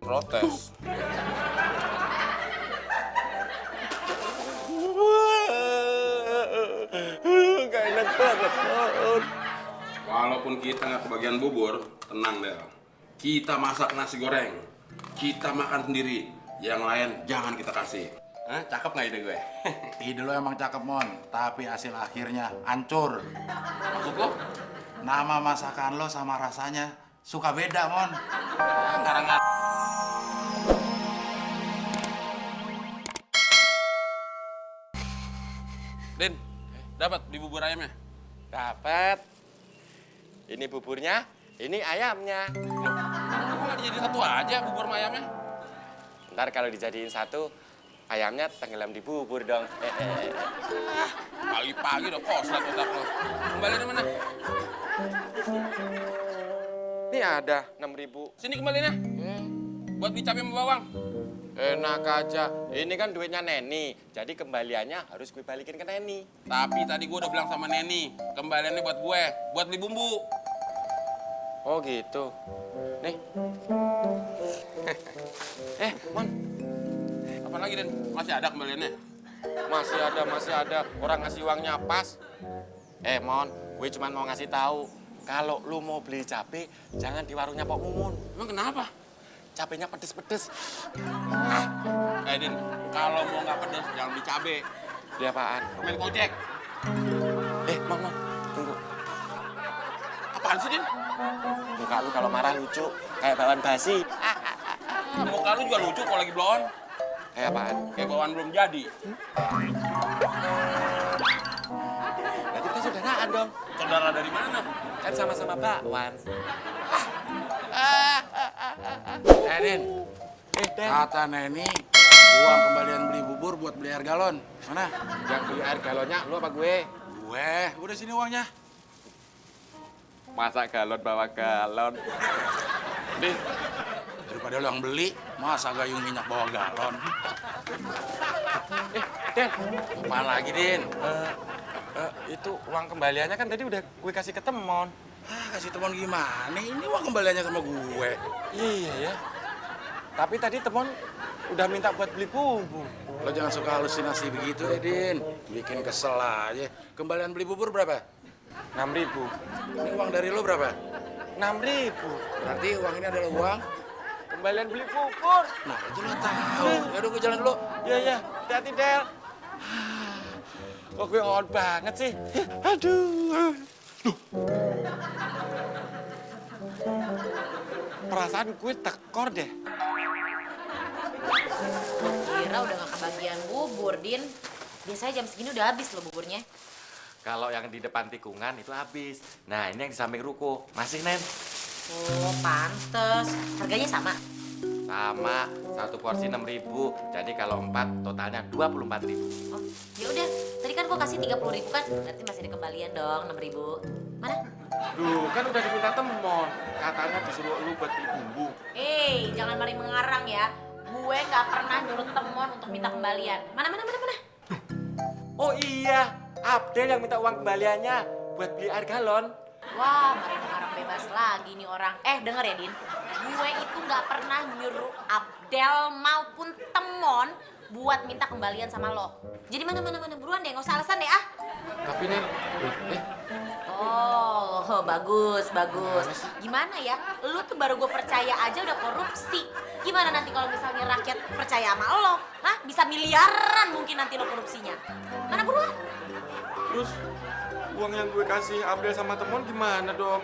protes. Gak enak banget, Mon. Walaupun kita nggak kebagian bubur, tenang deh. Kita masak nasi goreng, kita makan sendiri. Yang lain jangan kita kasih. Hah? Cakep nggak ide gue? Ide lo emang cakep, Mon. Tapi hasil akhirnya hancur. Maksud lo? Nama masakan lo sama rasanya suka beda, Mon. Ngarang-ngarang. Din, dapat di bubur ayamnya? Dapat. Ini buburnya, ini ayamnya. Kok nggak dijadiin satu aja bubur sama ayamnya? Ntar kalau dijadiin satu, ayamnya tenggelam di bubur dong. Pagi-pagi udah koslet otak lo. Kembaliannya mana? Ini ada 6.000. Sini kembaliannya. Buat beli cabai sama bawang. Enak aja. Ini kan duitnya Neni. Jadi kembaliannya harus gue balikin ke Neni. Tapi tadi gue udah bilang sama Neni, kembaliannya buat gue, buat beli bumbu. Oh gitu. Nih. Mon. Apa lagi, Den? Masih ada kembaliannya? Masih ada. Orang ngasih uangnya pas. Mon, gue cuma mau ngasih tahu. Kalau lu mau beli cabai, jangan di warungnya Pok Mumun. Emang kenapa? Cabenya pedes-pedes. Din, kalau mau nggak pedes, jangan beli cabai. Beli apaan? Permen Kojek. Mon, tunggu. Apaan sih, Din? Muka lu kalau marah lucu, kayak bawaan basi. Muka lu juga lucu kalau lagi blon. Kayak apaan? Kayak bawaan belum jadi. Berarti kita saudaraan dong. Saudara dari mana? Kan sama-sama bakwan. Din, Den. kata Neni, uang kembalian beli bubur buat beli air galon. Mana? Yang beli air galonnya lu apa gue? Gue, udah sini uangnya. Masa galon bawa galon? Din, daripada lo yang beli, masa gayung minyak bawa galon? Den. Apaan lagi, Din? Itu uang kembaliannya kan tadi udah gue kasih ke Temon. Kasih teman gimana? Ini uang kembaliannya sama gue. Iya ya. Tapi tadi Temon udah minta buat beli bumbu. Lo jangan suka halusinasi begitu deh, Din. Bikin kesel aja. Kembalian beli bubur berapa? 6.000. Ini uang dari lo berapa? 6.000. Berarti uang ini adalah uang. Kembalian beli bubur. Nah, itu lo tahu. Yaudah, gue jalan dulu. Iya. Hati-hati, Del. Kok gue on banget sih? Aduh. Perasaan gue tekor deh. Kira udah gak kebagian bubur, Din. Biasanya jam segini udah habis loh buburnya. Kalau yang di depan tikungan itu habis. Nah, ini yang di samping ruko. Masih, Nen? Oh, pantes. Harganya sama? Sama, satu porsi 6.000. Jadi kalau 4 totalnya 24.000. Oh, ya udah. Tadi kan gua kasih 30.000 kan? Berarti masih ada kembalian dong, 6.000. Mana? Duh, kan udah diminta Temon. Katanya disuruh lu buat beli bumbu. Jangan mari mengarang ya. Gue gak pernah nyuruh Temon untuk minta kembalian. Mana? Oh iya, Abdel yang minta uang kembaliannya buat beli air galon. Wah, mari mengarang bebas lagi nih orang. Denger ya, Din. Gue itu gak pernah nyuruh Abdel maupun Temon buat minta kembalian sama lo. Jadi mana. Buruan deh, gak usah alasan deh, ah. Tapi, Nen, Oh, bagus. Gimana ya? Lu tuh baru gue percaya aja udah korupsi. Gimana nanti kalau misalnya rakyat percaya sama lo? Hah? Bisa miliaran mungkin nanti lo korupsinya. Mana buruan? terus uang yang gue kasih Abdel sama Temon gimana dong?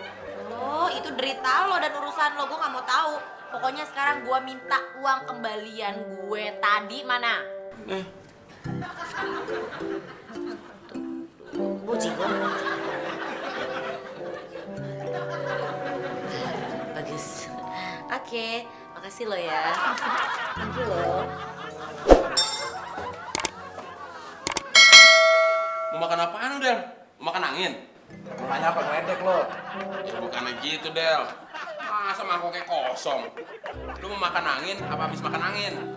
Oh, itu derita lo dan urusan lo. Gue gak mau tahu. Pokoknya sekarang gue minta uang kembalian gue tadi mana? Jiwa. Bagus. Oke, makasih lo ya. Thank you lo. Mau makan apaan lu, Del? Mau makan angin? Makanya apa ngeledek lo? Ya bukannya gitu, Del. Masa mangkoknya kosong? Lu mau makan angin apa habis makan angin?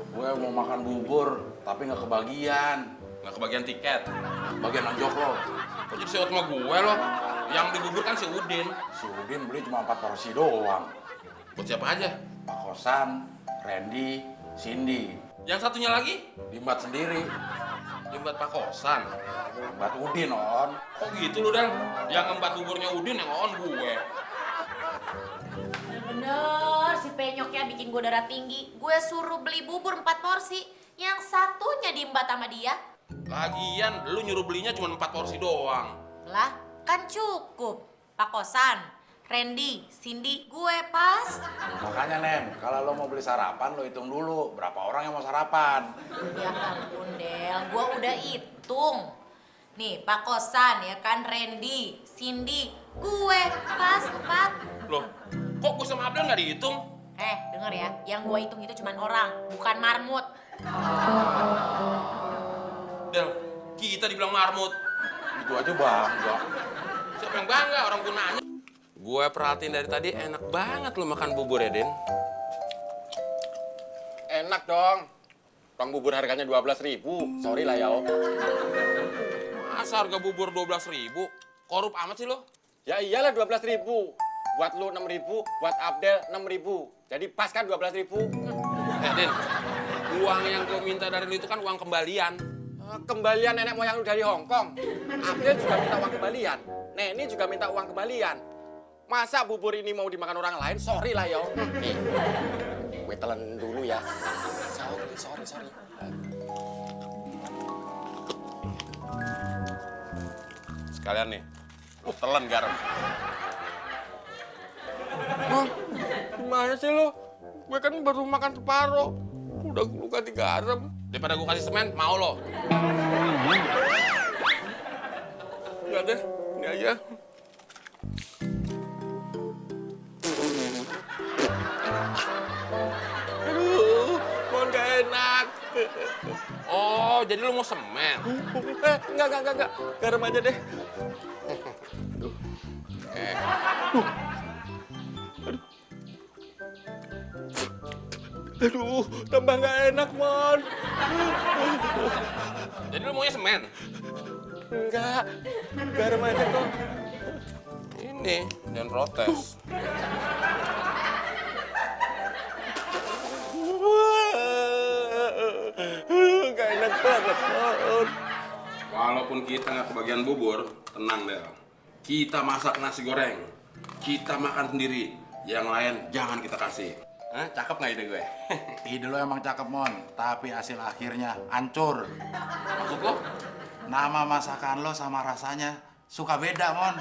Gue mau makan bubur, tapi nggak kebagian. Nggak kebagian tiket. Bagian anjok lo. Kok jadi sewot sama gue lo? Yang beli bubur kan si Udin. Si Udin beli cuma 4 porsi doang. Buat siapa aja? Pak Kosan, Randy, Cindy. Yang satunya lagi? Dimbat sendiri. Jembat Pak Kosan. Dimbat Udin, On. Kok gitu lu, Del? Yang empat buburnya Udin, yang on gue. Bener, si penyoknya bikin gue darah tinggi. Gue suruh beli bubur 4 porsi. Yang satunya diembat sama dia. Lagian, lu nyuruh belinya cuma 4 porsi doang. Lah, kan cukup. Pak Kosan, Randy, Cindy, gue pas. Makanya, Nem, kalau lo mau beli sarapan, lo hitung dulu berapa orang yang mau sarapan. Ya ampun, Del. Gue udah hitung. Nih, Pak Kosan ya kan, Randy, Cindy, gue pas 4. Loh, kok gue sama Abdel nggak dihitung? Denger ya, yang gue hitung itu cuma orang, bukan marmut. Del, kita dibilang marmut. Itu aja bangga. Siapa yang bangga? Orang gue nanya. Gue perhatiin dari tadi enak banget lo makan bubur ya, Din. Enak dong. Tukang bubur harganya 12.000. Sorry lah ya, Om. Masa harga bubur 12.000? Korup amat sih lo? Ya iyalah 12.000. Buat lu 6.000, buat Abdel 6.000. Jadi pas kan 12.000. Din, uang yang gue minta dari lu itu kan uang kembalian. Kembalian nenek moyang lu dari Hongkong. Abdel juga minta uang kembalian. Neni juga minta uang kembalian. Masa bubur ini mau dimakan orang lain? Sorry lah, yo. Nih, gue telan dulu ya. Sorry. Sekalian nih, lu telan garam. Hah? Gimana sih lo? Gue kan baru makan separuh. Udah lu ganti garam. Daripada gue kasih semen, mau lo? Enggak deh, ini aja. Aduh, mau gak enak. Oh, jadi lu mau semen? Enggak. Garam aja deh. Aduh, tambah gak enak, Mon. Jadi lu maunya semen? Enggak, garam aja kok. Ini, jangan protes. Gak enak banget, Mon. Walaupun kita nggak kebagian bubur, tenang Del. Kita masak nasi goreng, kita makan sendiri. Yang lain jangan kita kasih. Hah, cakep nggak ide gue? Ide lo emang cakep, Mon. Tapi hasil akhirnya hancur. Maksud lo? Nama masakan lo sama rasanya suka beda, Mon.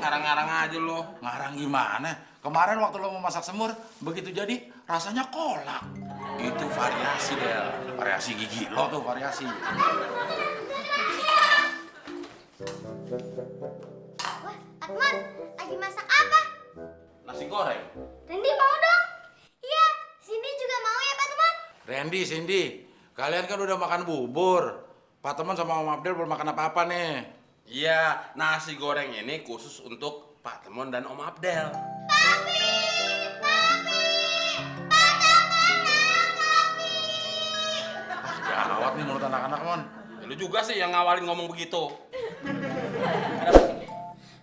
Ngarang-ngarang aja lo. Ngarang gimana? Kemarin waktu lo mau masak semur, begitu jadi rasanya kolak. Itu variasi Del. Variasi gigi lo tuh, variasi. Wah, Atman, lagi masak apa? Nasi goreng. Randy mau dong? Iya, Cindy juga mau ya, Pak Teman? Randy, Cindy, kalian kan udah makan bubur. Pak Teman sama Om Abdel belum makan apa-apa nih. Iya, nasi goreng ini khusus untuk Pak Temon dan Om Abdel. Gawat nih mulut anak-anak, Mon. Ya, lu juga sih yang ngawalin ngomong begitu.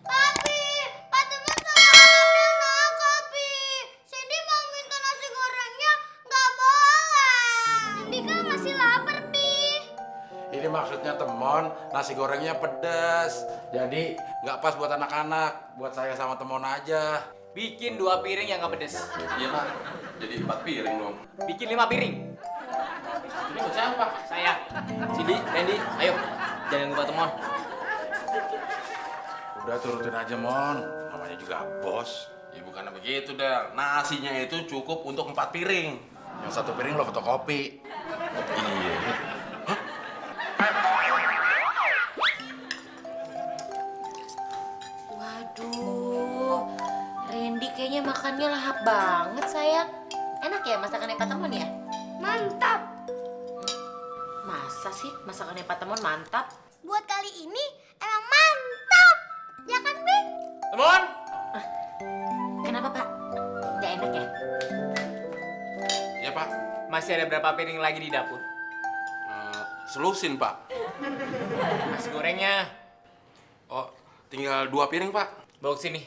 Papi, Pak Teman sama Abdel nakal, Pi. Cindy mau minta nasi gorengnya, nggak boleh. Cindy kan masih lapar, Pi. Ini maksudnya Temon, nasi gorengnya pedas. Jadi nggak pas buat anak-anak, buat saya sama Temon aja. Bikin 2 piring yang nggak pedes. Iya Pak, jadi 4 piring dong. Bikin 5 piring. Ini buat siapa? Saya, Cindy, Randy, ayo. Jangan lupa Temon. Udah turutin aja, Mon. Namanya juga bos. Ya bukan begitu Del, nasinya itu cukup untuk 4 piring. Yang satu piring lo fotokopi. Iya. Waduh, Randy kayaknya makannya lahap banget sayang. Enak ya masakannya Pak Temon ya? Mantap. Masa sih masakannya Pak Temon mantap? Buat kali ini emang mantap. Ya kan, Bi? Temon! Kenapa Pak? Gak enak ya? Ya Pak, Masih ada berapa piring lagi di dapur? selusin Pak. Nasi gorengnya. Oh, tinggal 2 piring Pak. Bawa ke sini.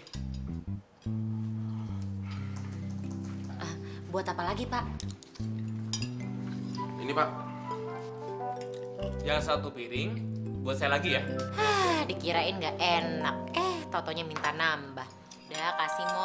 Buat apa lagi, Pak? Ini Pak. Yang satu piring, buat saya lagi ya. Dikirain nggak enak. Totonya minta nambah. Udah, kasih Mo.